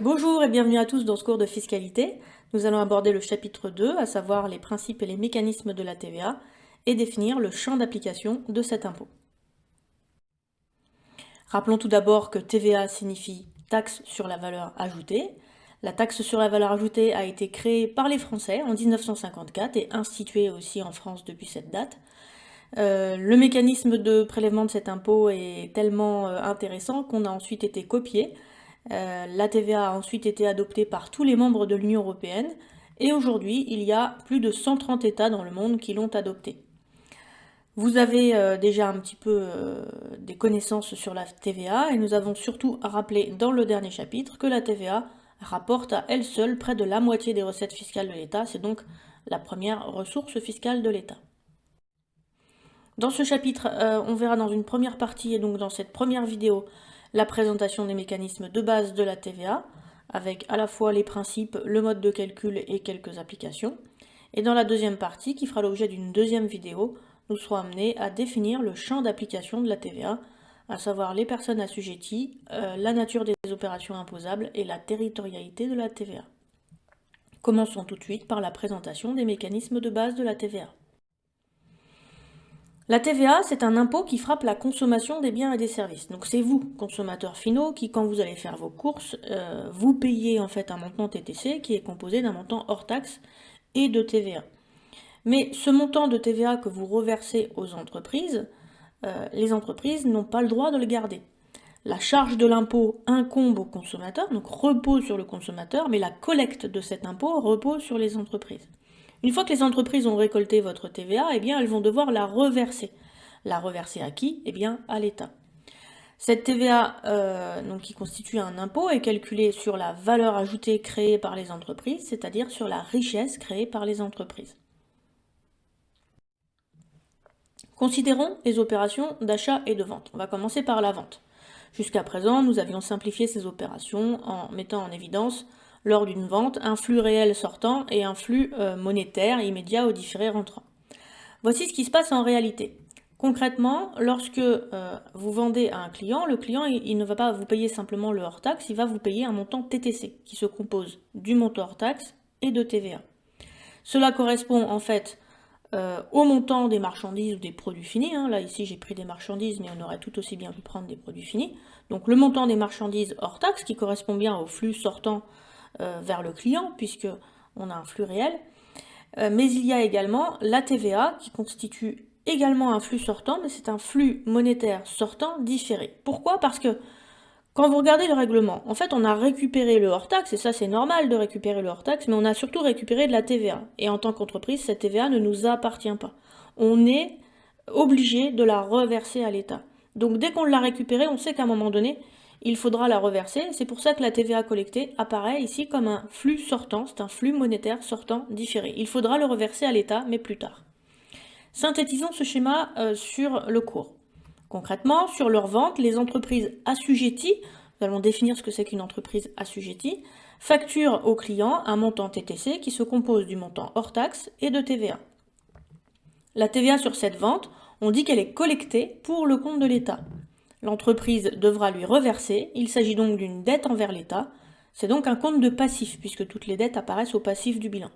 Bonjour et bienvenue à tous dans ce cours de fiscalité. Nous allons aborder le chapitre 2, à savoir les principes et les mécanismes de la TVA, et définir le champ d'application de cet impôt. Rappelons tout d'abord que TVA signifie taxe sur la valeur ajoutée. La taxe sur la valeur ajoutée a été créée par les Français en 1954 et instituée aussi en France depuis cette date. Le mécanisme de prélèvement de cet impôt est tellement intéressant qu'on a ensuite été copié. La TVA a ensuite été adoptée par tous les membres de l'Union européenne et aujourd'hui, il y a plus de 130 États dans le monde qui l'ont adoptée. Vous avez déjà un petit peu des connaissances sur la TVA et nous avons surtout rappelé dans le dernier chapitre que la TVA rapporte à elle seule près de la moitié des recettes fiscales de l'État. C'est donc la première ressource fiscale de l'État. Dans ce chapitre, on verra dans une première partie et donc dans cette première vidéo la présentation des mécanismes de base de la TVA, avec à la fois les principes, le mode de calcul et quelques applications. Et dans la deuxième partie, qui fera l'objet d'une deuxième vidéo, nous serons amenés à définir le champ d'application de la TVA, à savoir les personnes assujetties, la nature des opérations imposables et la territorialité de la TVA. Commençons tout de suite par la présentation des mécanismes de base de la TVA. La TVA, c'est un impôt qui frappe la consommation des biens et des services. Donc c'est vous, consommateurs finaux, qui quand vous allez faire vos courses, vous payez en fait un montant TTC qui est composé d'un montant hors taxe et de TVA. Mais ce montant de TVA que vous reversez aux entreprises, les entreprises n'ont pas le droit de le garder. La charge de l'impôt incombe au consommateur, donc repose sur le consommateur, mais la collecte de cet impôt repose sur les entreprises. Une fois que les entreprises ont récolté votre TVA, eh bien, elles vont devoir la reverser. La reverser à qui? Eh bien, à l'État. Cette TVA, donc, qui constitue un impôt, est calculée sur la valeur ajoutée créée par les entreprises, c'est-à-dire sur la richesse créée par les entreprises. Considérons les opérations d'achat et de vente. On va commencer par la vente. Jusqu'à présent, nous avions simplifié ces opérations en mettant en évidence, lors d'une vente, un flux réel sortant et un flux monétaire immédiat ou différé rentrant. Voici ce qui se passe en réalité. Concrètement, lorsque vous vendez à un client, le client il ne va pas vous payer simplement le hors-taxe, il va vous payer un montant TTC qui se compose du montant hors-taxe et de TVA. Cela correspond en fait au montant des marchandises ou des produits finis. Là, ici, j'ai pris des marchandises, mais on aurait tout aussi bien pu prendre des produits finis. Donc, le montant des marchandises hors taxe, qui correspond bien au flux sortant vers le client, puisque on a un flux réel. Mais il y a également la TVA, qui constitue également un flux sortant, mais c'est un flux monétaire sortant différé. Pourquoi? Parce que quand vous regardez le règlement, en fait, on a récupéré le hors-taxe, et ça c'est normal de récupérer le hors-taxe, mais on a surtout récupéré de la TVA. Et en tant qu'entreprise, cette TVA ne nous appartient pas. On est obligé de la reverser à l'État. Donc dès qu'on l'a récupérée, on sait qu'à un moment donné, il faudra la reverser. C'est pour ça que la TVA collectée apparaît ici comme un flux sortant, c'est un flux monétaire sortant différé. Il faudra le reverser à l'État, mais plus tard. Synthétisons ce schéma sur le cours. Concrètement, sur leur vente, les entreprises assujetties, nous allons définir ce que c'est qu'une entreprise assujettie, facturent au client un montant TTC qui se compose du montant hors taxe et de TVA. La TVA sur cette vente, on dit qu'elle est collectée pour le compte de l'État. L'entreprise devra lui reverser, il s'agit donc d'une dette envers l'État, c'est donc un compte de passif puisque toutes les dettes apparaissent au passif du bilan.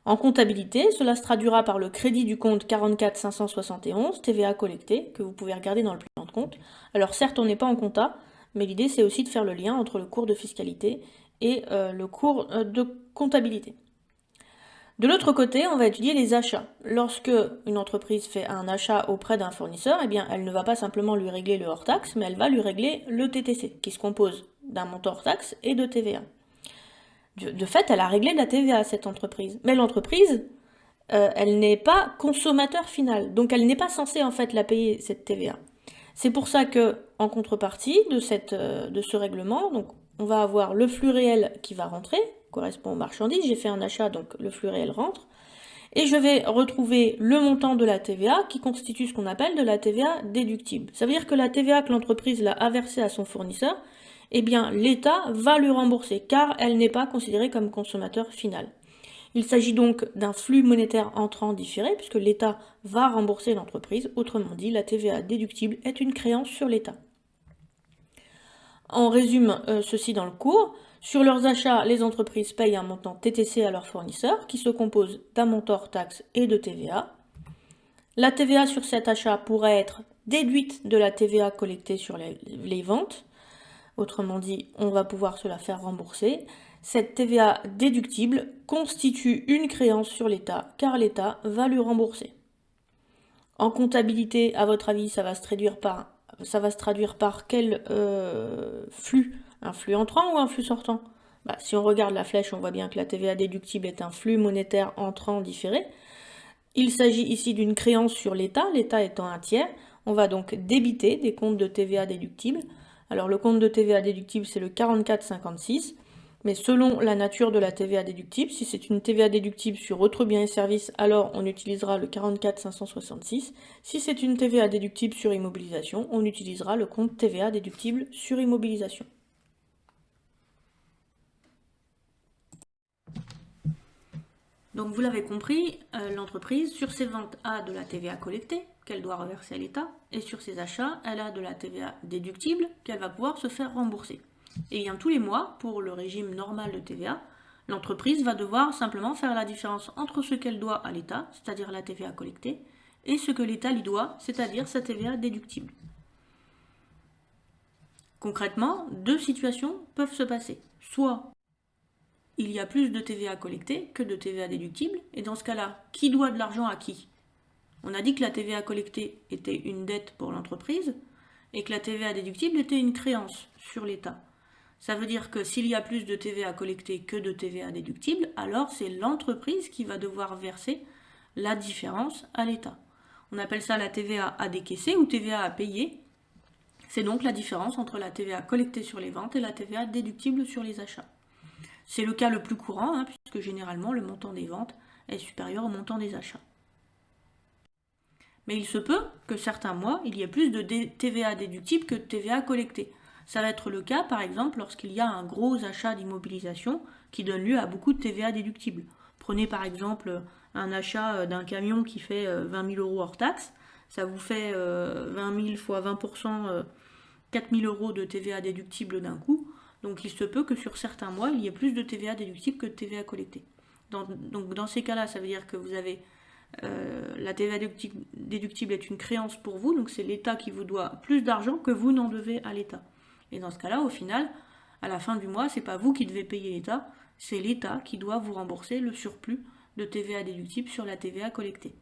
En comptabilité, cela se traduira par le crédit du compte 44 571 TVA collecté, que vous pouvez regarder dans le plan de compte. Alors certes, on n'est pas en compta, mais l'idée c'est aussi de faire le lien entre le cours de fiscalité et le cours de comptabilité. De l'autre côté, on va étudier les achats. Lorsque une entreprise fait un achat auprès d'un fournisseur, eh bien, elle ne va pas simplement lui régler le hors-taxe, mais elle va lui régler le TTC, qui se compose d'un montant hors-taxe et de TVA. De fait, elle a réglé de la TVA à cette entreprise. Mais l'entreprise, elle n'est pas consommateur final. Donc elle n'est pas censée en fait la payer, cette TVA. C'est pour ça que, en contrepartie de ce règlement, donc, on va avoir le flux réel qui va rentrer, correspond aux marchandises. J'ai fait un achat, donc le flux réel rentre. Et je vais retrouver le montant de la TVA qui constitue ce qu'on appelle de la TVA déductible. Ça veut dire que la TVA que l'entreprise a versée à son fournisseur, eh bien l'État va lui rembourser car elle n'est pas considérée comme consommateur final. Il s'agit donc d'un flux monétaire entrant différé puisque l'État va rembourser l'entreprise. Autrement dit, la TVA déductible est une créance sur l'État. On résume ceci dans le cours. Sur leurs achats, les entreprises payent un montant TTC à leurs fournisseurs qui se compose d'un montant hors taxe et de TVA. La TVA sur cet achat pourrait être déduite de la TVA collectée sur les ventes. Autrement dit, on va pouvoir se la faire rembourser. Cette TVA déductible constitue une créance sur l'État, car l'État va lui rembourser. En comptabilité, à votre avis, ça va se traduire par quel flux? Un flux entrant ou un flux sortant? Si on regarde la flèche, on voit bien que la TVA déductible est un flux monétaire entrant différé. Il s'agit ici d'une créance sur l'État, l'État étant un tiers. On va donc débiter des comptes de TVA déductibles. Alors le compte de TVA déductible, c'est le 44,56. Mais selon la nature de la TVA déductible, si c'est une TVA déductible sur autres biens et services, alors on utilisera le 44,566. Si c'est une TVA déductible sur immobilisation, on utilisera le compte TVA déductible sur immobilisation. Donc vous l'avez compris, l'entreprise, sur ses ventes, a de la TVA collectée qu'elle doit reverser à l'État, et sur ses achats, elle a de la TVA déductible qu'elle va pouvoir se faire rembourser. Et bien tous les mois, pour le régime normal de TVA, l'entreprise va devoir simplement faire la différence entre ce qu'elle doit à l'État, c'est-à-dire la TVA collectée, et ce que l'État lui doit, c'est-à-dire sa TVA déductible. Concrètement, deux situations peuvent se passer. Soit il y a plus de TVA collectée que de TVA déductible, et dans ce cas-là, qui doit de l'argent à qui? On a dit que la TVA collectée était une dette pour l'entreprise, et que la TVA déductible était une créance sur l'État. Ça veut dire que s'il y a plus de TVA collectée que de TVA déductible, alors c'est l'entreprise qui va devoir verser la différence à l'État. On appelle ça la TVA à décaisser ou TVA à payer. C'est donc la différence entre la TVA collectée sur les ventes et la TVA déductible sur les achats. C'est le cas le plus courant, puisque généralement le montant des ventes est supérieur au montant des achats. Mais il se peut que certains mois, il y ait plus de TVA déductible que de TVA collectée. Ça va être le cas, par exemple, lorsqu'il y a un gros achat d'immobilisation qui donne lieu à beaucoup de TVA déductible. Prenez par exemple un achat d'un camion qui fait 20 000 euros hors taxe. Ça vous fait 20 000 fois 20%, 4 000 euros de TVA déductible d'un coup. Donc il se peut que sur certains mois, il y ait plus de TVA déductible que de TVA collectée. Donc dans ces cas-là, ça veut dire que vous avez la TVA déductible est une créance pour vous, donc c'est l'État qui vous doit plus d'argent que vous n'en devez à l'État. Et dans ce cas-là, au final, à la fin du mois, c'est pas vous qui devez payer l'État, c'est l'État qui doit vous rembourser le surplus de TVA déductible sur la TVA collectée.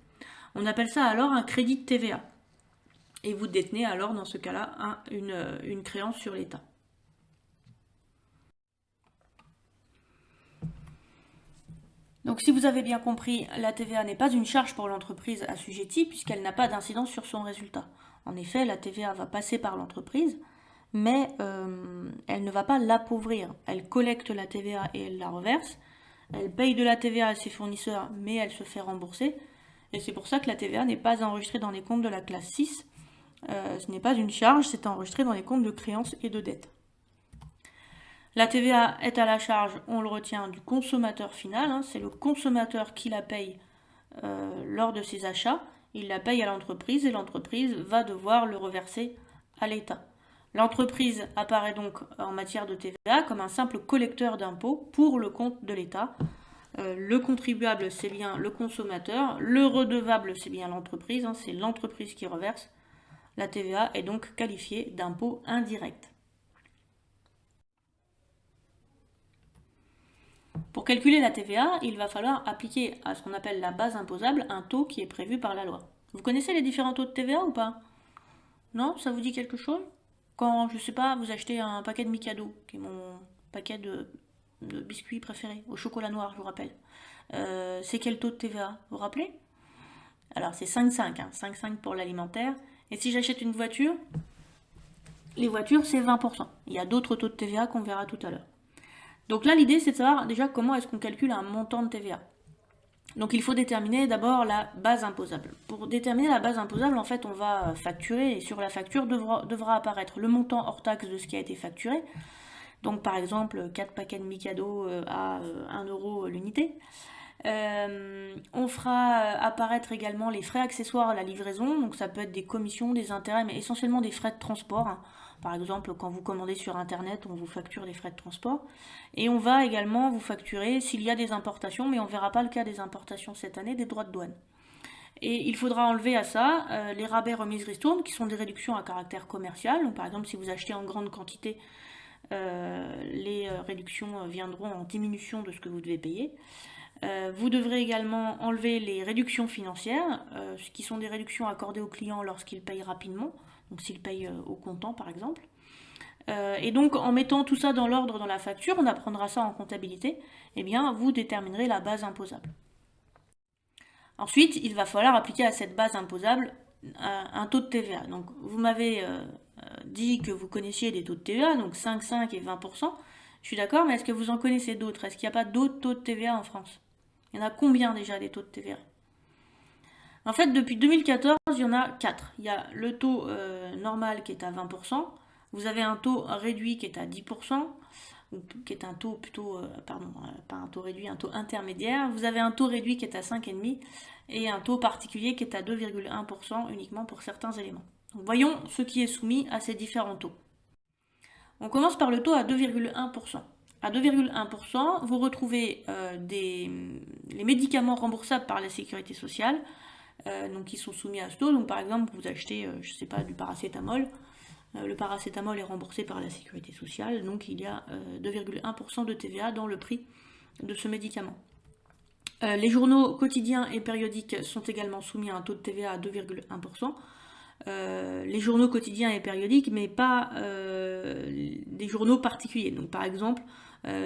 On appelle ça alors un crédit de TVA. Et vous détenez alors dans ce cas-là une créance sur l'État. Donc si vous avez bien compris, la TVA n'est pas une charge pour l'entreprise assujettie puisqu'elle n'a pas d'incidence sur son résultat. En effet, la TVA va passer par l'entreprise, mais elle ne va pas l'appauvrir. Elle collecte la TVA et elle la reverse. Elle paye de la TVA à ses fournisseurs, mais elle se fait rembourser. Et c'est pour ça que la TVA n'est pas enregistrée dans les comptes de la classe 6. Ce n'est pas une charge, c'est enregistré dans les comptes de créances et de dettes. La TVA est à la charge, on le retient, du consommateur final. C'est le consommateur qui la paye lors de ses achats. Il la paye à l'entreprise et l'entreprise va devoir le reverser à l'État. L'entreprise apparaît donc en matière de TVA comme un simple collecteur d'impôts pour le compte de l'État. Le contribuable, c'est bien le consommateur. Le redevable, c'est bien l'entreprise. C'est l'entreprise qui reverse. La TVA est donc qualifiée d'impôt indirect. Pour calculer la TVA, il va falloir appliquer à ce qu'on appelle la base imposable un taux qui est prévu par la loi. Vous connaissez les différents taux de TVA ou pas? Non? Ça vous dit quelque chose? Quand, je sais pas, vous achetez un paquet de Mikado, qui est mon paquet de biscuits préféré, au chocolat noir, je vous rappelle. C'est quel taux de TVA? Vous vous rappelez? Alors c'est 5,5, 5,5 pour l'alimentaire. Et si j'achète une voiture, les voitures c'est 20%. Il y a d'autres taux de TVA qu'on verra tout à l'heure. Donc là, l'idée, c'est de savoir déjà comment est-ce qu'on calcule un montant de TVA. Donc il faut déterminer d'abord la base imposable. Pour déterminer la base imposable, en fait, on va facturer et sur la facture devra apparaître le montant hors taxe de ce qui a été facturé. Donc par exemple, 4 paquets de Mikado à 1 euro l'unité. On fera apparaître également les frais accessoires à la livraison. Donc ça peut être des commissions, des intérêts, mais essentiellement des frais de transport. Par exemple, quand vous commandez sur Internet, on vous facture les frais de transport. Et on va également vous facturer s'il y a des importations, mais on ne verra pas le cas des importations cette année, des droits de douane. Et il faudra enlever à ça les rabais, remises, ristournes, qui sont des réductions à caractère commercial. Donc, par exemple, si vous achetez en grande quantité, les réductions viendront en diminution de ce que vous devez payer. Vous devrez également enlever les réductions financières, ce qui sont des réductions accordées aux clients lorsqu'ils payent rapidement, donc s'ils payent au comptant par exemple. Et donc en mettant tout ça dans l'ordre dans la facture, on apprendra ça en comptabilité, eh bien vous déterminerez la base imposable. Ensuite, il va falloir appliquer à cette base imposable un taux de TVA. Donc vous m'avez dit que vous connaissiez des taux de TVA, donc 5, 5 et 20%. Je suis d'accord, mais est-ce que vous en connaissez d'autres? Est-ce qu'il n'y a pas d'autres taux de TVA en France? Il y en a combien déjà des taux de TVA? En fait, depuis 2014, il y en a 4. Il y a le taux normal qui est à 20%. Vous avez un taux réduit qui est à 10%, ou qui est un taux plutôt, pas un taux réduit, un taux intermédiaire. Vous avez un taux réduit qui est à 5,5% et un taux particulier qui est à 2,1% uniquement pour certains éléments. Donc, voyons ce qui est soumis à ces différents taux. On commence par le taux à 2,1%. À 2,1%, vous retrouvez les médicaments remboursables par la sécurité sociale, donc qui sont soumis à ce taux. Donc par exemple, vous achetez, je ne sais pas, du paracétamol. Le paracétamol est remboursé par la sécurité sociale, donc il y a 2,1% de TVA dans le prix de ce médicament. Les journaux quotidiens et périodiques sont également soumis à un taux de TVA à 2,1%. Les journaux quotidiens et périodiques, mais pas des journaux particuliers. Donc par exemple,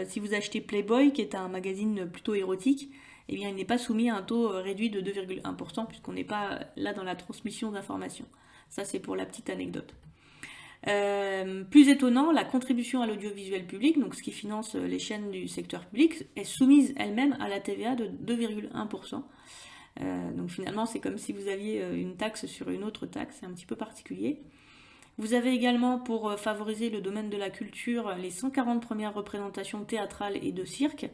si vous achetez Playboy, qui est un magazine plutôt érotique, eh bien il n'est pas soumis à un taux réduit de 2,1%, puisqu'on n'est pas là dans la transmission d'informations. Ça c'est pour la petite anecdote. Plus étonnant, la contribution à l'audiovisuel public, donc ce qui finance les chaînes du secteur public, est soumise elle-même à la TVA de 2,1%. Donc finalement, c'est comme si vous aviez une taxe sur une autre taxe, c'est un petit peu particulier. Vous avez également, pour favoriser le domaine de la culture, les 140 premières représentations théâtrales et de cirque,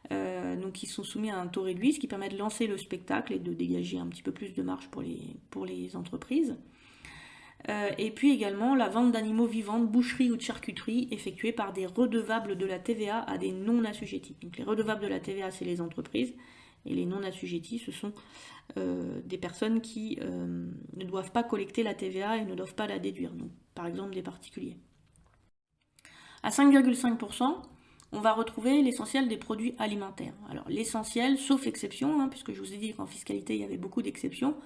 donc qui sont soumis à un taux réduit, ce qui permet de lancer le spectacle et de dégager un petit peu plus de marge pour les entreprises. Et puis également la vente d'animaux vivants, de boucherie ou de charcuterie effectuée par des redevables de la TVA à des non-assujettis. Donc les redevables de la TVA, c'est les entreprises, et les non-assujettis, ce sont des personnes qui ne doivent pas collecter la TVA et ne doivent pas la déduire, donc par exemple des particuliers. À 5,5%, on va retrouver l'essentiel des produits alimentaires. Alors l'essentiel, sauf exception, puisque je vous ai dit qu'en fiscalité, il y avait beaucoup d'exceptions.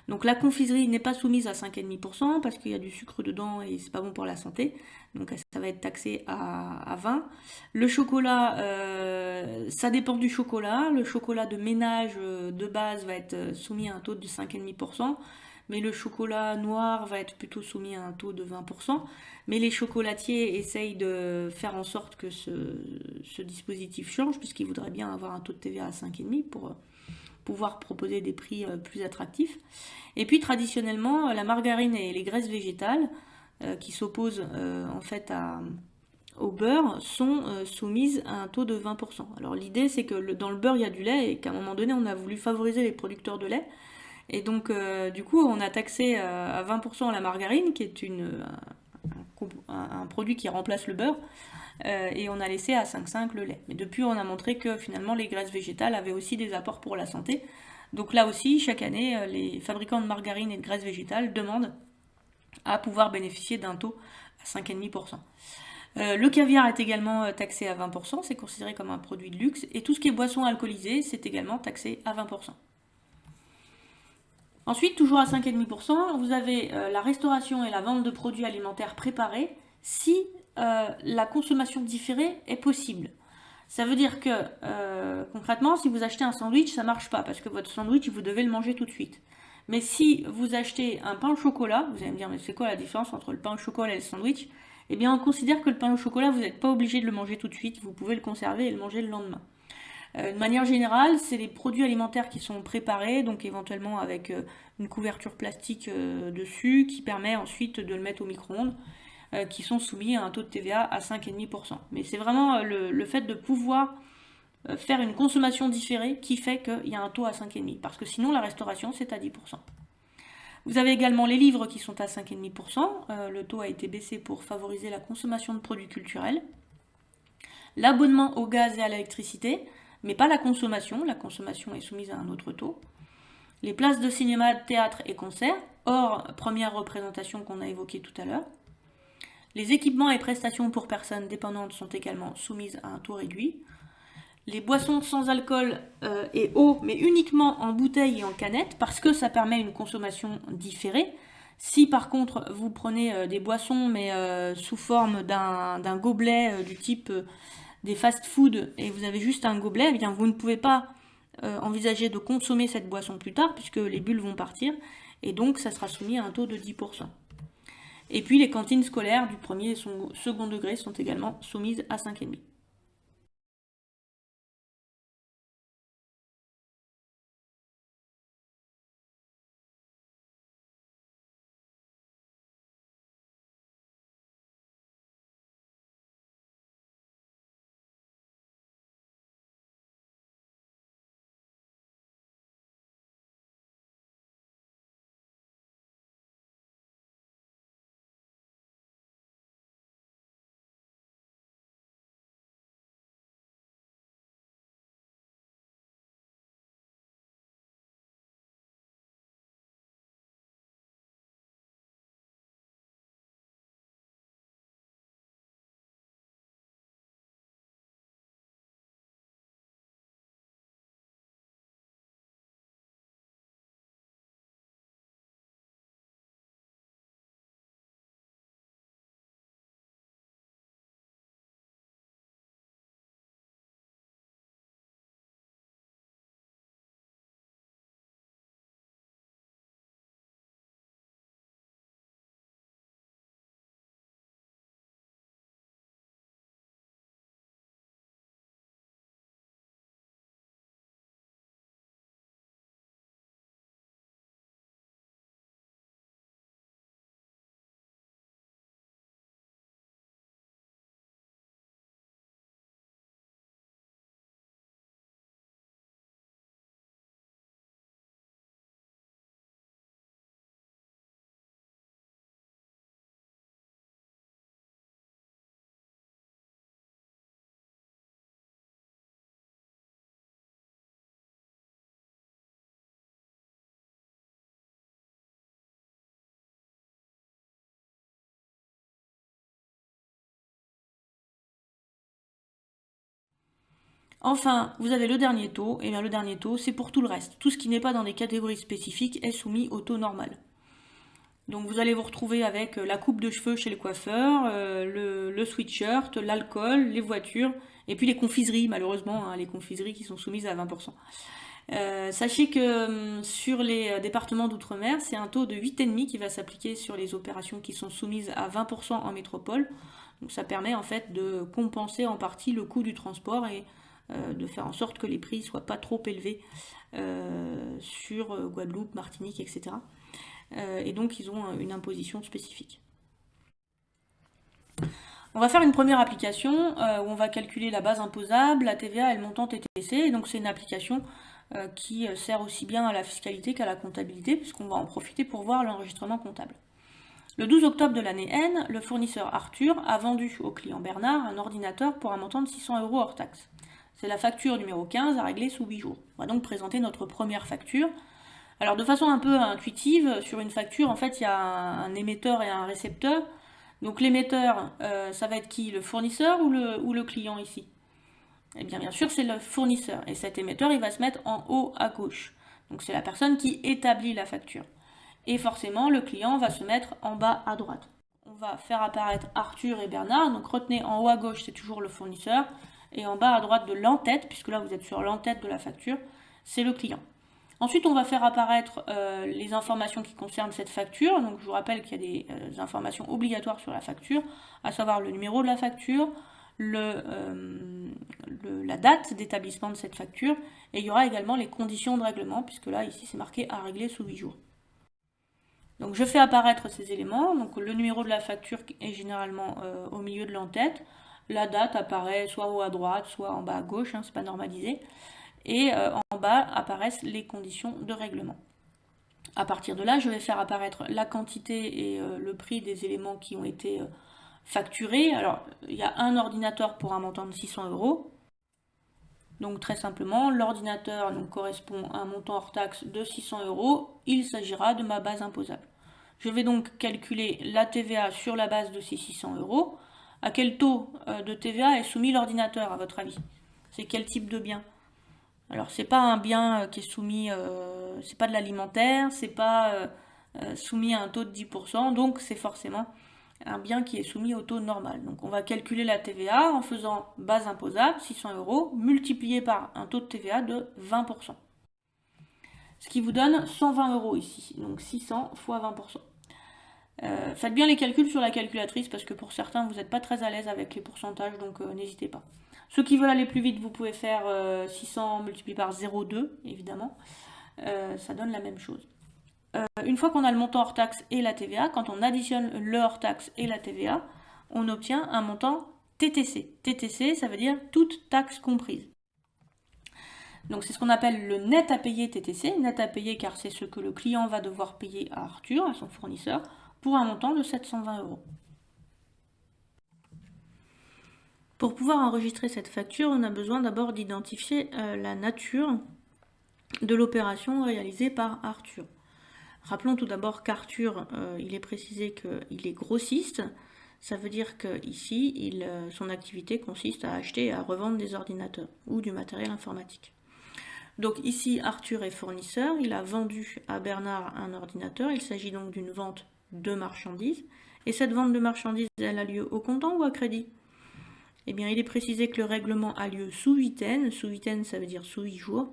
Donc la confiserie n'est pas soumise à 5,5% parce qu'il y a du sucre dedans et c'est pas bon pour la santé. Donc ça va être taxé à 20%. Le chocolat, ça dépend du chocolat. Le chocolat de ménage de base va être soumis à un taux de 5,5%. Mais le chocolat noir va être plutôt soumis à un taux de 20%. Mais les chocolatiers essayent de faire en sorte que ce dispositif change, puisqu'ils voudraient bien avoir un taux de TVA à 5,5% pour pouvoir proposer des prix plus attractifs. Et puis traditionnellement, la margarine et les graisses végétales, qui s'opposent en fait au beurre, sont soumises à un taux de 20%. Alors l'idée c'est que dans le beurre il y a du lait et qu'à un moment donné on a voulu favoriser les producteurs de lait. Et donc du coup on a taxé à 20% la margarine, qui est un produit qui remplace le beurre, et on a laissé à 5,5 le lait. Mais depuis, on a montré que finalement les graisses végétales avaient aussi des apports pour la santé. Donc là aussi, chaque année, les fabricants de margarine et de graisses végétales demandent à pouvoir bénéficier d'un taux à 5,5%. Le caviar est également taxé à 20%, c'est considéré comme un produit de luxe, et tout ce qui est boisson alcoolisée, c'est également taxé à 20%. Ensuite, toujours à 5,5%, vous avez la restauration et la vente de produits alimentaires préparés si la consommation différée est possible. Ça veut dire que concrètement, si vous achetez un sandwich, ça ne marche pas parce que votre sandwich, vous devez le manger tout de suite. Mais si vous achetez un pain au chocolat, vous allez me dire, mais c'est quoi la différence entre le pain au chocolat et le sandwich? Eh bien, on considère que le pain au chocolat, vous n'êtes pas obligé de le manger tout de suite, vous pouvez le conserver et le manger le lendemain. De manière générale, c'est les produits alimentaires qui sont préparés, donc éventuellement avec une couverture plastique dessus, qui permet ensuite de le mettre au micro-ondes, qui sont soumis à un taux de TVA à 5,5%. Mais c'est vraiment le fait de pouvoir faire une consommation différée qui fait qu'il y a un taux à 5,5%, parce que sinon la restauration c'est à 10%. Vous avez également les livres qui sont à 5,5%. Le taux a été baissé pour favoriser la consommation de produits culturels. L'abonnement au gaz et à l'électricité, mais pas la consommation. La consommation est soumise à un autre taux. Les places de cinéma, théâtre et concerts, hors première représentation qu'on a évoquée tout à l'heure. Les équipements et prestations pour personnes dépendantes sont également soumises à un taux réduit. Les boissons sans alcool et eau, mais uniquement en bouteille et en canette, parce que ça permet une consommation différée. Si par contre vous prenez des boissons, mais sous forme d'un gobelet du type des fast-food, et vous avez juste un gobelet, eh bien vous ne pouvez pas envisager de consommer cette boisson plus tard, puisque les bulles vont partir, et donc ça sera soumis à un taux de 10%. Et puis les cantines scolaires du premier et second degré sont également soumises à 5,5%. Enfin, vous avez le dernier taux, et bien le dernier taux, c'est pour tout le reste. Tout ce qui n'est pas dans des catégories spécifiques est soumis au taux normal. Donc vous allez vous retrouver avec la coupe de cheveux chez le coiffeur, le sweatshirt, l'alcool, les voitures, et puis les confiseries, malheureusement, hein, les confiseries qui sont soumises à 20%. Sachez que sur les départements d'outre-mer, c'est un taux de 8,5 qui va s'appliquer sur les opérations qui sont soumises à 20% en métropole. Donc ça permet en fait de compenser en partie le coût du transport et de faire en sorte que les prix ne soient pas trop élevés sur Guadeloupe, Martinique, etc. Et donc ils ont une imposition spécifique. On va faire une première application où on va calculer la base imposable, la TVA et le montant TTC. Et donc c'est une application qui sert aussi bien à la fiscalité qu'à la comptabilité, puisqu'on va en profiter pour voir l'enregistrement comptable. Le 12 octobre de l'année N, le fournisseur Arthur a vendu au client Bernard un ordinateur pour un montant de 600 € hors taxe. C'est la facture numéro 15 à régler sous 8 jours. On va donc présenter notre première facture. Alors de façon un peu intuitive, sur une facture, en fait, il y a un émetteur et un récepteur. Donc l'émetteur, ça va être qui? Le fournisseur ou le client ici? Eh bien sûr, c'est le fournisseur. Et cet émetteur, il va se mettre en haut à gauche. Donc c'est la personne qui établit la facture. Et forcément, le client va se mettre en bas à droite. On va faire apparaître Arthur et Bernard. Donc retenez, en haut à gauche, c'est toujours le fournisseur. Et en bas à droite de l'en-tête, puisque là vous êtes sur l'en-tête de la facture, c'est le client. Ensuite, on va faire apparaître les informations qui concernent cette facture. Donc je vous rappelle qu'il y a des informations obligatoires sur la facture, à savoir le numéro de la facture, la date d'établissement de cette facture, et il y aura également les conditions de règlement, puisque là, ici, c'est marqué à régler sous 8 jours. Donc je fais apparaître ces éléments. Donc le numéro de la facture est généralement au milieu de l'en-tête. La date apparaît soit en haut à droite, soit en bas à gauche, hein, c'est pas normalisé. Et en bas apparaissent les conditions de règlement. À partir de là, je vais faire apparaître la quantité et le prix des éléments qui ont été facturés. Alors, il y a un ordinateur pour un montant de 600 euros. Donc très simplement, l'ordinateur correspond à un montant hors taxe de 600 euros. Il s'agira de ma base imposable. Je vais donc calculer la TVA sur la base de ces 600 euros. À quel taux de TVA est soumis l'ordinateur, à votre avis? C'est quel type de bien? Alors, c'est pas un bien qui est soumis, c'est pas de l'alimentaire, c'est pas soumis à un taux de 10%, donc c'est forcément un bien qui est soumis au taux normal. Donc on va calculer la TVA en faisant base imposable, 600 euros, multiplié par un taux de TVA de 20%. Ce qui vous donne 120 euros ici, donc 600 fois 20%. Faites bien les calculs sur la calculatrice parce que pour certains vous n'êtes pas très à l'aise avec les pourcentages, donc n'hésitez pas. Ceux qui veulent aller plus vite, vous pouvez faire 600 multiplié par 0,2 évidemment, ça donne la même chose. Une fois qu'on a le montant hors taxe et la TVA, quand on additionne le hors taxe et la TVA, on obtient un montant TTC. TTC, ça veut dire toute taxe comprise. Donc c'est ce qu'on appelle le net à payer TTC, net à payer car c'est ce que le client va devoir payer à Arthur, à son fournisseur, pour un montant de 720 euros. Pour pouvoir enregistrer cette facture, on a besoin d'abord d'identifier la nature de l'opération réalisée par Arthur. Rappelons tout d'abord qu'Arthur, il est précisé qu'il est grossiste. Ça veut dire qu'ici, son activité consiste à acheter et à revendre des ordinateurs ou du matériel informatique. Donc ici, Arthur est fournisseur. Il a vendu à Bernard un ordinateur. Il s'agit donc d'une vente de marchandises. Et cette vente de marchandises, elle a lieu au comptant ou à crédit? Eh bien, il est précisé que le règlement a lieu sous huitaine. Sous huitaine, ça veut dire sous 8 jours.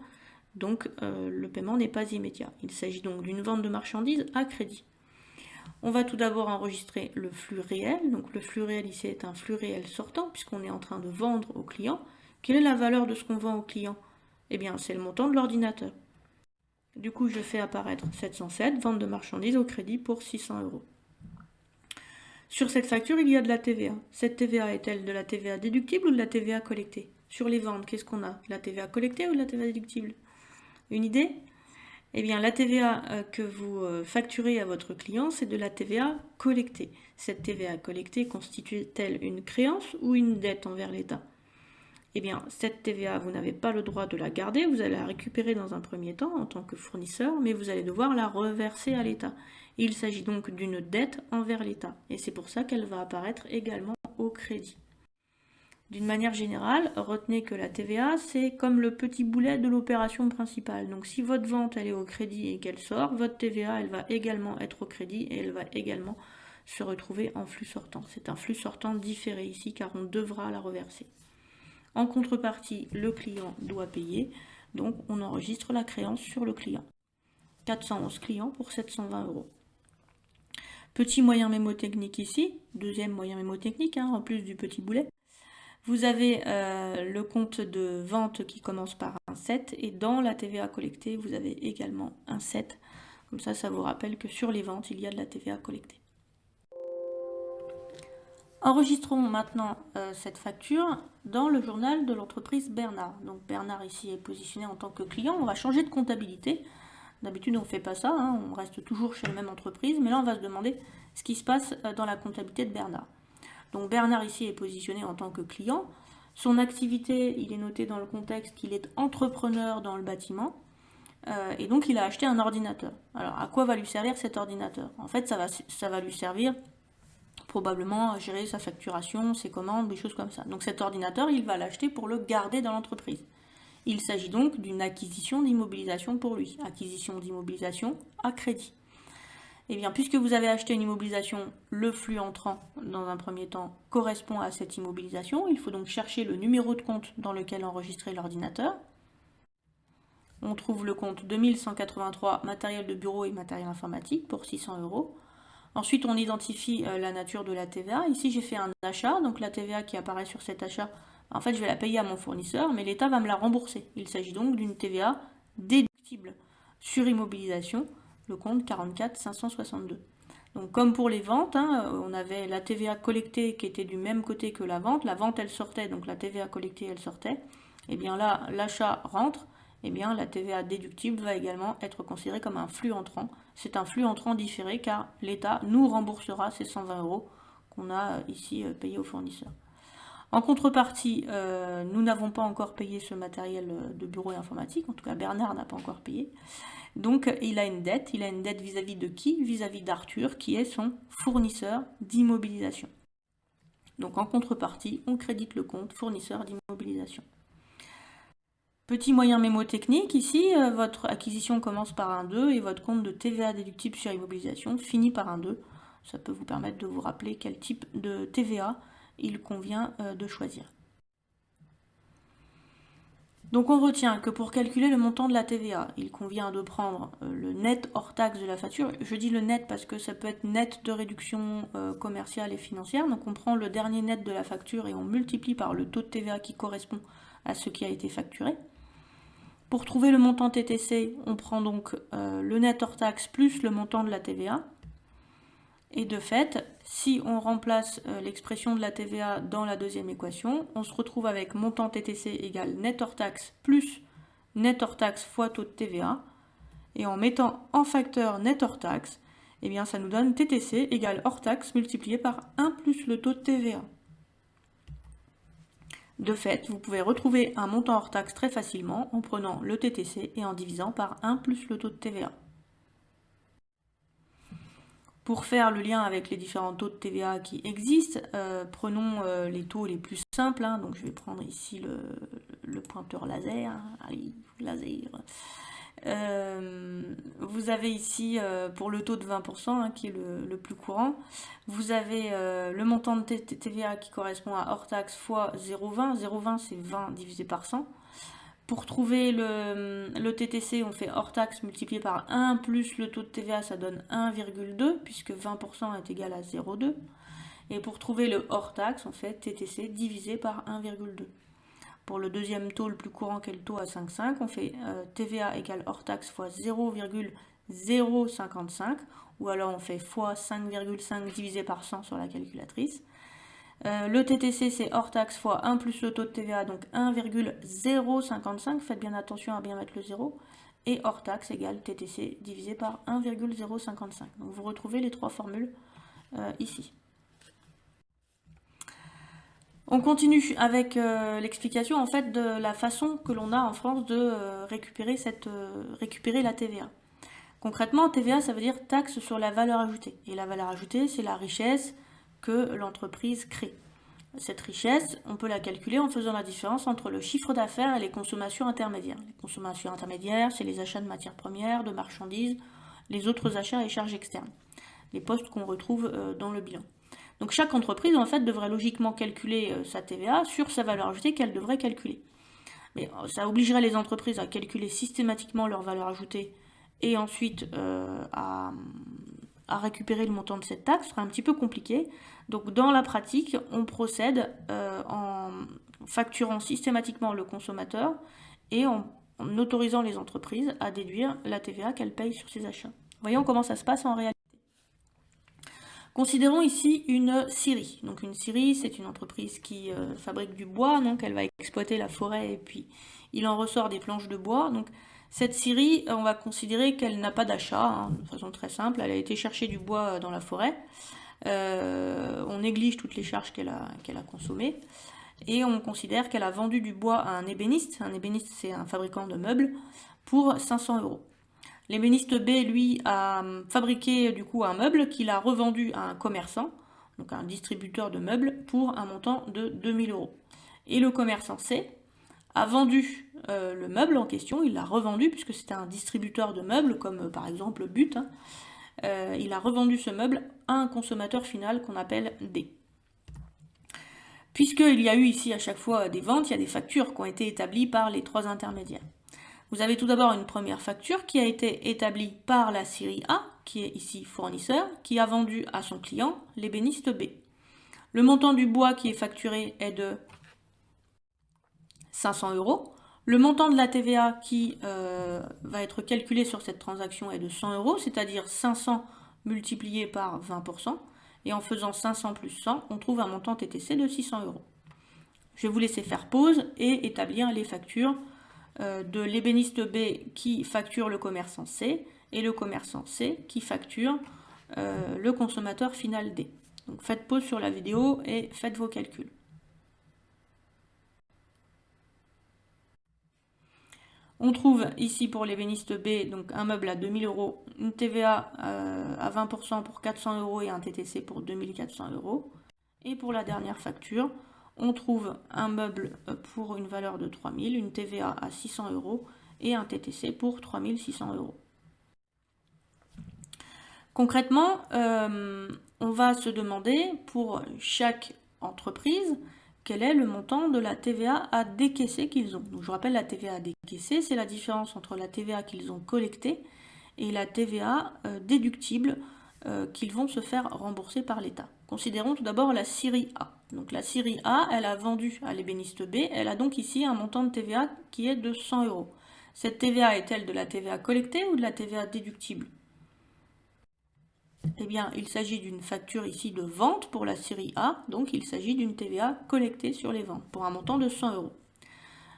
Donc le paiement n'est pas immédiat. Il s'agit donc d'une vente de marchandises à crédit. On va tout d'abord enregistrer le flux réel. Donc le flux réel ici est un flux réel sortant puisqu'on est en train de vendre au client. Quelle est la valeur de ce qu'on vend au client? Eh bien c'est le montant de l'ordinateur. Du coup je fais apparaître 707, vente de marchandises au crédit pour 600 euros. Sur cette facture il y a de la TVA. Cette TVA est-elle de la TVA déductible ou de la TVA collectée? Sur les ventes, qu'est-ce qu'on a? De la TVA collectée ou de la TVA déductible? Une idée? Eh bien, la TVA que vous facturez à votre client, c'est de la TVA collectée. Cette TVA collectée constitue-t-elle une créance ou une dette envers l'État? Eh bien, cette TVA, vous n'avez pas le droit de la garder, vous allez la récupérer dans un premier temps en tant que fournisseur, mais vous allez devoir la reverser à l'État. Il s'agit donc d'une dette envers l'État, et c'est pour ça qu'elle va apparaître également au crédit. D'une manière générale, retenez que la TVA, c'est comme le petit boulet de l'opération principale. Donc si votre vente elle est au crédit et qu'elle sort, votre TVA elle va également être au crédit et elle va également se retrouver en flux sortant. C'est un flux sortant différé ici car on devra la reverser. En contrepartie, le client doit payer, donc on enregistre la créance sur le client. 411 clients pour 720 euros. Petit moyen mémotechnique ici, deuxième moyen mémotechnique, en plus du petit boulet. Vous avez le compte de vente qui commence par un 7 et dans la TVA collectée, vous avez également un 7. Comme ça, ça vous rappelle que sur les ventes, il y a de la TVA collectée. Enregistrons maintenant cette facture dans le journal de l'entreprise Bernard. Donc Bernard ici est positionné en tant que client. On va changer de comptabilité. D'habitude, on ne fait pas ça, on reste toujours chez la même entreprise. Mais là, on va se demander ce qui se passe dans la comptabilité de Bernard. Donc Bernard ici est positionné en tant que client. Son activité, il est noté dans le contexte qu'il est entrepreneur dans le bâtiment. Et donc il a acheté un ordinateur. Alors à quoi va lui servir cet ordinateur? En fait, ça va lui servir probablement à gérer sa facturation, ses commandes, des choses comme ça. Donc cet ordinateur, il va l'acheter pour le garder dans l'entreprise. Il s'agit donc d'une acquisition d'immobilisation pour lui. Acquisition d'immobilisation à crédit. Eh bien, puisque vous avez acheté une immobilisation, le flux entrant, dans un premier temps, correspond à cette immobilisation. Il faut donc chercher le numéro de compte dans lequel enregistrer l'ordinateur. On trouve le compte 2183 matériel de bureau et matériel informatique pour 600 euros. Ensuite, on identifie la nature de la TVA. Ici, j'ai fait un achat, donc la TVA qui apparaît sur cet achat, en fait, je vais la payer à mon fournisseur, mais l'État va me la rembourser. Il s'agit donc d'une TVA déductible sur immobilisation, le compte 44 562. Donc comme pour les ventes, on avait la TVA collectée qui était du même côté que la vente elle sortait, donc la TVA collectée elle sortait. Et bien là, l'achat rentre eh bien la TVA déductible va également être considérée comme un flux entrant. C'est un flux entrant différé car l'État nous remboursera ces 120 € qu'on a ici payé au fournisseur. En contrepartie, nous n'avons pas encore payé ce matériel de bureau et informatique, en tout cas Bernard n'a pas encore payé. Donc il a une dette vis-à-vis de qui? Vis-à-vis d'Arthur, qui est son fournisseur d'immobilisation. Donc en contrepartie, on crédite le compte fournisseur d'immobilisation. Petit moyen mémotechnique, ici, votre acquisition commence par un 2 et votre compte de TVA déductible sur immobilisation finit par un 2. Ça peut vous permettre de vous rappeler quel type de TVA il convient de choisir. Donc on retient que pour calculer le montant de la TVA, il convient de prendre le net hors taxe de la facture. Je dis le net parce que ça peut être net de réduction commerciale et financière. Donc on prend le dernier net de la facture et on multiplie par le taux de TVA qui correspond à ce qui a été facturé. Pour trouver le montant TTC, on prend donc le net hors taxe plus le montant de la TVA. Et de fait, si on remplace l'expression de la TVA dans la deuxième équation, on se retrouve avec montant TTC égale net hors taxe plus net hors taxe fois taux de TVA. Et en mettant en facteur net hors taxe, eh bien ça nous donne TTC égale hors taxe multiplié par 1 plus le taux de TVA. De fait, vous pouvez retrouver un montant hors taxe très facilement en prenant le TTC et en divisant par 1 plus le taux de TVA. Pour faire le lien avec les différents taux de TVA qui existent, prenons les taux les plus simples. Donc je vais prendre ici le pointeur laser. Allez, laser. Vous avez ici, pour le taux de 20%, qui est le plus courant, vous avez le montant de TVA qui correspond à hors taxe fois 0,20. 0,20 c'est 20 divisé par 100. Pour trouver le TTC, on fait hors taxe multiplié par 1 plus le taux de TVA, ça donne 1,2 puisque 20% est égal à 0,2. Et pour trouver le hors taxe, on fait TTC divisé par 1,2. Pour le deuxième taux le plus courant qui est le taux à 5,5, on fait TVA égale hors taxe fois 0,055 ou alors on fait fois 5,5 divisé par 100 sur la calculatrice. Le TTC c'est hors taxe fois 1 plus le taux de TVA, donc 1,055, faites bien attention à bien mettre le 0, et hors taxe égale TTC divisé par 1,055. Donc vous retrouvez les trois formules ici. On continue avec l'explication en fait de la façon que l'on a en France de récupérer la TVA. Concrètement, TVA ça veut dire taxe sur la valeur ajoutée, et la valeur ajoutée c'est la richesse que l'entreprise crée. Cette richesse, on peut la calculer en faisant la différence entre le chiffre d'affaires et les consommations intermédiaires. Les consommations intermédiaires, c'est les achats de matières premières, de marchandises, les autres achats et charges externes, les postes qu'on retrouve dans le bilan. Donc chaque entreprise, en fait, devrait logiquement calculer sa TVA sur sa valeur ajoutée qu'elle devrait calculer. Mais ça obligerait les entreprises à calculer systématiquement leur valeur ajoutée et ensuite à récupérer le montant de cette taxe, ce serait un petit peu compliqué. Donc dans la pratique, on procède en facturant systématiquement le consommateur et en autorisant les entreprises à déduire la TVA qu'elles payent sur ces achats. Voyons comment ça se passe en réalité. Considérons ici une scierie. Donc une scierie, c'est une entreprise qui fabrique du bois, donc elle va exploiter la forêt et puis il en ressort des planches de bois. Donc cette scierie, on va considérer qu'elle n'a pas d'achat, de façon très simple, elle a été chercher du bois dans la forêt. On néglige toutes les charges qu'elle a consommées et on considère qu'elle a vendu du bois à un ébéniste. Un ébéniste, c'est un fabricant de meubles, pour 500 €. L'ébéniste B, lui, a fabriqué du coup un meuble qu'il a revendu à un commerçant, donc un distributeur de meubles, pour un montant de 2000 €. Et le commerçant C a vendu le meuble en question, il l'a revendu puisque c'était un distributeur de meubles, comme par exemple But. Il a revendu ce meuble à un consommateur final qu'on appelle D. Puisqu'il y a eu ici à chaque fois des ventes, il y a des factures qui ont été établies par les trois intermédiaires. Vous avez tout d'abord une première facture qui a été établie par la scierie A, qui est ici fournisseur, qui a vendu à son client, l'ébéniste B. Le montant du bois qui est facturé est de 500 €. Le montant de la TVA qui va être calculé sur cette transaction est de 100 €, c'est-à-dire 500 multiplié par 20%. Et en faisant 500 plus 100, on trouve un montant TTC de 600 €. Je vais vous laisser faire pause et établir les factures de l'ébéniste B qui facture le commerçant C et le commerçant C qui facture le consommateur final D. Donc faites pause sur la vidéo et faites vos calculs. On trouve ici pour l'ébéniste B donc un meuble à 2000 €, une TVA à 20% pour 400 € et un TTC pour 2400 €. Et pour la dernière facture, on trouve un meuble pour une valeur de 3000, une TVA à 600 € et un TTC pour 3600 €. Concrètement, on va se demander pour chaque entreprise quel est le montant de la TVA à décaisser qu'ils ont. Donc, je rappelle, la TVA à décaisser, c'est la différence entre la TVA qu'ils ont collectée et la TVA déductible qu'ils vont se faire rembourser par l'État. Considérons tout d'abord la série A. Donc la série A, elle a vendu à l'ébéniste B, elle a donc ici un montant de TVA qui est de 100 €. Cette TVA est-elle de la TVA collectée ou de la TVA déductible? Eh bien, il s'agit d'une facture ici de vente pour la série A, donc il s'agit d'une TVA collectée sur les ventes pour un montant de 100 €.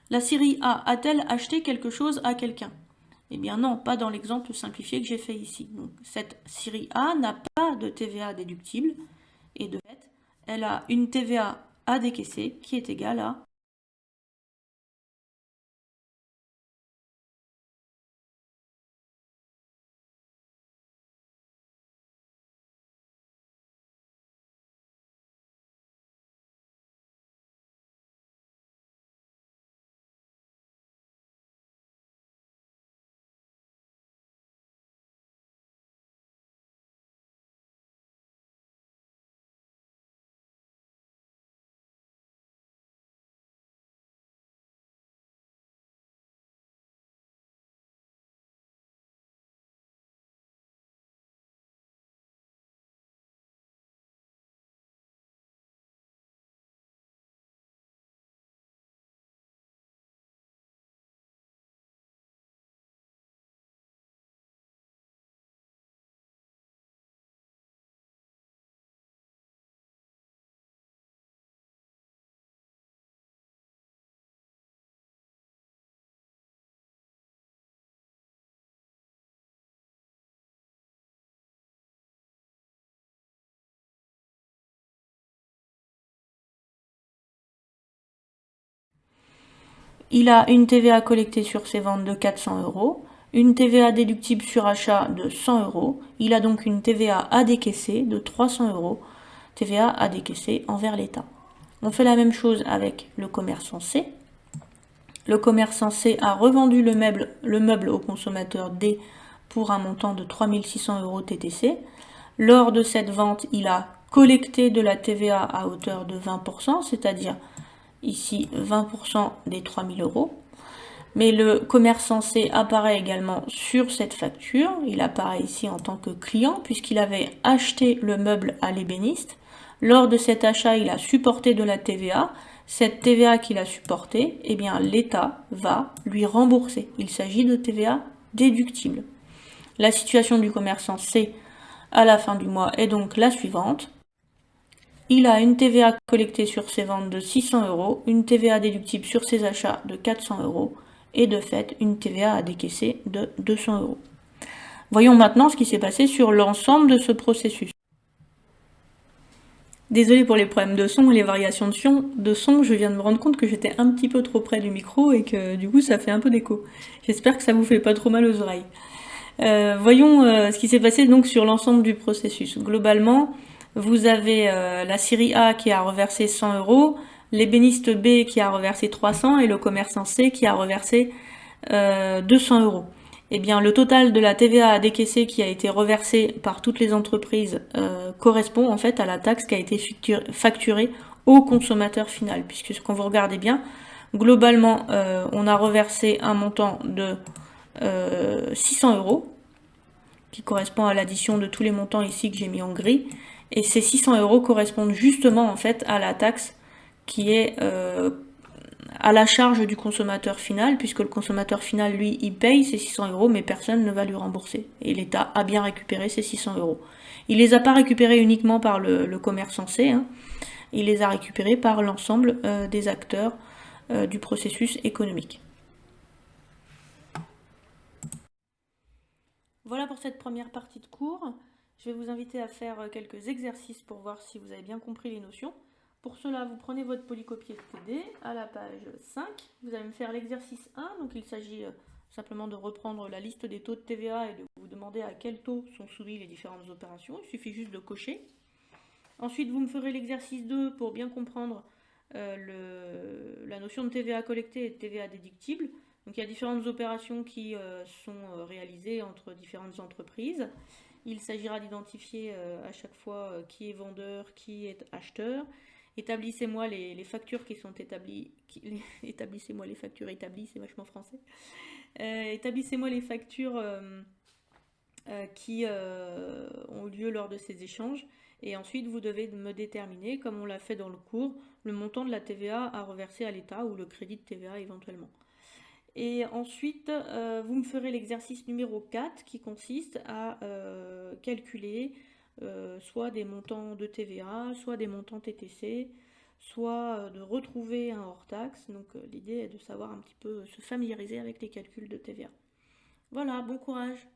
La série A a-t-elle acheté quelque chose à quelqu'un? Eh bien non, pas dans l'exemple simplifié que j'ai fait ici. Donc, cette série A n'a pas de TVA déductible et de fait, elle a une TVA à décaisser qui est égale à il a une TVA collectée sur ses ventes de 400 €, une TVA déductible sur achat de 100 €, il a donc une TVA à décaisser de 300 €, TVA à décaisser envers l'État. On fait la même chose avec le commerçant C. Le commerçant C a revendu le meuble au consommateur D pour un montant de 3600 € TTC. Lors de cette vente, il a collecté de la TVA à hauteur de 20%, c'est-à-dire ici 20% des 3000 €. Mais le commerçant C apparaît également sur cette facture. Il apparaît ici en tant que client puisqu'il avait acheté le meuble à l'ébéniste. Lors de cet achat, il a supporté de la TVA. Cette TVA qu'il a supportée, eh bien, l'État va lui rembourser. Il s'agit de TVA déductible. La situation du commerçant C à la fin du mois est donc la suivante. Il a une TVA collectée sur ses ventes de 600 €, une TVA déductible sur ses achats de 400 € et de fait une TVA à décaisser de 200 €. Voyons maintenant ce qui s'est passé sur l'ensemble de ce processus. Désolée pour les problèmes de son et les variations de son, je viens de me rendre compte que j'étais un petit peu trop près du micro et que du coup ça fait un peu d'écho. J'espère que ça vous fait pas trop mal aux oreilles. Voyons ce qui s'est passé donc sur l'ensemble du processus. Globalement, vous avez la série A qui a reversé 100 €, l'ébéniste B qui a reversé 300 et le commerçant C qui a reversé 200 €. Eh bien, le total de la TVA à décaisser qui a été reversé par toutes les entreprises correspond en fait à la taxe qui a été facturée au consommateur final. Puisque quand vous regardez bien, globalement, on a reversé un montant de 600 € qui correspond à l'addition de tous les montants ici que j'ai mis en gris. Et ces 600 € correspondent justement en fait à la taxe qui est à la charge du consommateur final, puisque le consommateur final, lui, il paye ces 600 €, mais personne ne va lui rembourser. Et l'État a bien récupéré ces 600 €. Il les a pas récupérés uniquement par le commerçant C, hein. Il les a récupérés par l'ensemble des acteurs du processus économique. Voilà pour cette première partie de cours. Je vais vous inviter à faire quelques exercices pour voir si vous avez bien compris les notions. Pour cela, vous prenez votre polycopier de TD à la page 5. Vous allez me faire l'exercice 1. Donc il s'agit simplement de reprendre la liste des taux de TVA et de vous demander à quel taux sont soumis les différentes opérations. Il suffit juste de cocher. Ensuite, vous me ferez l'exercice 2 pour bien comprendre la notion de TVA collectée et de TVA déductible. Donc il y a différentes opérations qui sont réalisées entre différentes entreprises. Il s'agira d'identifier à chaque fois qui est vendeur, qui est acheteur. Établissez-moi les factures qui sont établies. Établissez-moi les factures établies, c'est vachement français. Établissez-moi les factures qui ont lieu lors de ces échanges. Et ensuite, vous devez me déterminer, comme on l'a fait dans le cours, le montant de la TVA à reverser à l'État ou le crédit de TVA éventuellement. Et ensuite, vous me ferez l'exercice numéro 4 qui consiste à calculer soit des montants de TVA, soit des montants TTC, soit de retrouver un hors-taxe. Donc l'idée est de savoir un petit peu se familiariser avec les calculs de TVA. Voilà, bon courage!